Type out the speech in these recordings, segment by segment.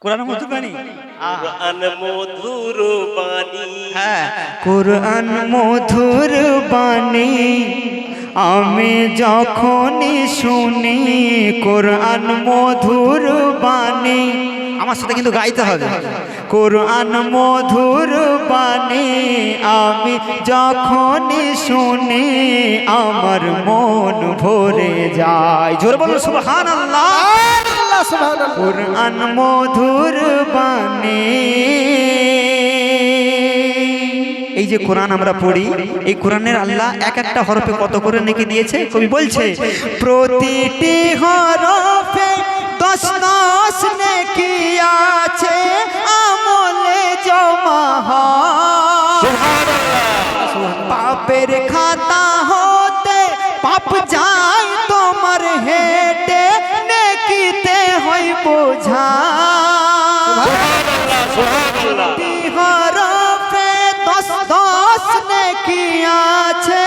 কোরআন মধুর বাণী, কোরআন মধুর বাণী, হ্যাঁ কোরআন মধুর বাণী আমি যখনই শুনি, কোরআন মধুর বাণী, আমার সাথে কিন্তু গাইতে হবে। কোরআন মধুর বাণী আমি যখনই শুনি, আমার মন ভরে যায়। জোরে বলুন সুবহানাল্লাহ। কোরআন মধুর বাণী। এই যে কোরআন আমরা পড়ি, এই কোরআনের আল্লাহ এক একটা হরফে কত করে নেকি দিয়েছে কবি বলছে, প্রতিটি হরফে 10 নেকি আছে, আমলে জমা হয়। পাপের খাতা হতে পাপ যায় তোমার হেঁটে, নেকিতে হয় বোঝা। হরফে 10 নেকি আছে,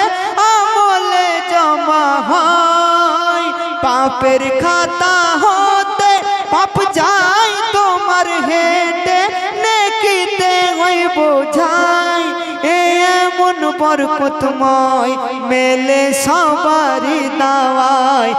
আমলে জমা হয়। পাপের খাতা হতে পাপ যায় তোমার হেঁটে, নেকিতে হয় বোঝাই। এমন বরকতময় মেলে সবারই দাওয়ায়,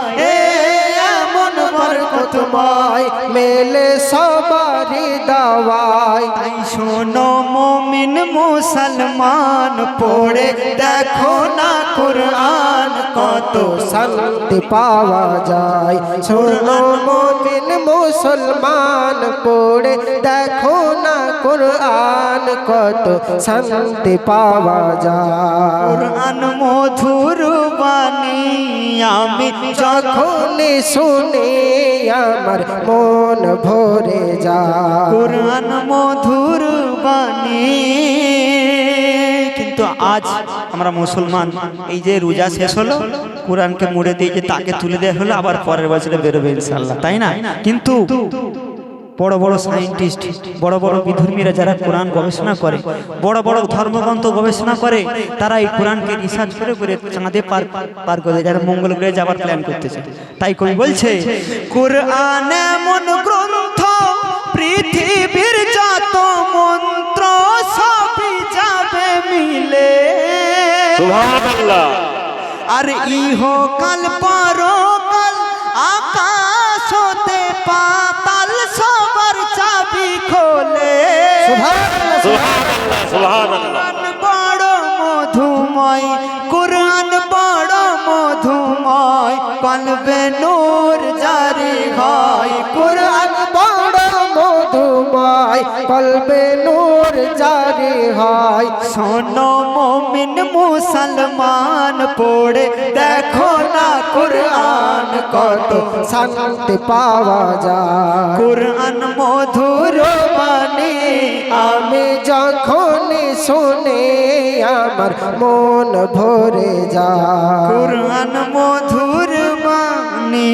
এমন বরকতময় মেলে সবারই দাওয়ায়। তাই শোনো মুমিন মুসলমান, পড়ে দেখো না কোরআন কত শান্তি পাওয়া যায়। শোনো মুমিন মুসলমান, পড়ে দেখো না কোরআন কত শান্তি পাওয়া যায়। কোরআন মধুর বাণী আমি যখন শুনি আমার মন ভরে যায়। কোরআন মধুর বাণী। কিন্তু আজ আমরা মুসলমান, এই যে রোজা শেষ হলো, কোরআনকে মুড়ে দিয়ে যে তাকে তুলে দেওয়া হলো, আবার পরের বছরে বেরোবে ইনশাআল্লাহ, তাই না? কিন্তু বড় বড় সায়েন্টিস্ট, বড় বড় বিধর্মীরা যারা কোরআন গবেষণা করে, বড় বড় ধর্মগ্রন্থ গবেষণা করে, তারা এই কোরআনকে রিসার্চ করে করে চাঁদে পার করে, যারা মঙ্গল গ্রহে যাবার প্ল্যান করতেছে। তাই কবি বলছে, কোরআন এমন গ্রন্থ, পৃথিবীর যত মন্ত্র সবই যাবে মিলে। সুবহানাল্লাহ। আর ইহকাল পরকাল, আকাশ হতে পাতাল, সবার চাবি খোলে। সুবহানাল্লাহ, সুবহানাল্লাহ। কোরআন বড় মধুময়, কোরআন বড় মধুময়, কলবে নূর জারি হয়। কোরআন বড় মধুময়, কলবে নূর জারি হয়। শোনো মুমিন মুসলমান, পড়ে দেখো না কোরআন কত শান্তি পাওয়া যায়। কোরআন মধুর বাণী আমি যখন শুনি আমার মন ভরে যায়। কোরআন মধুর বাণী।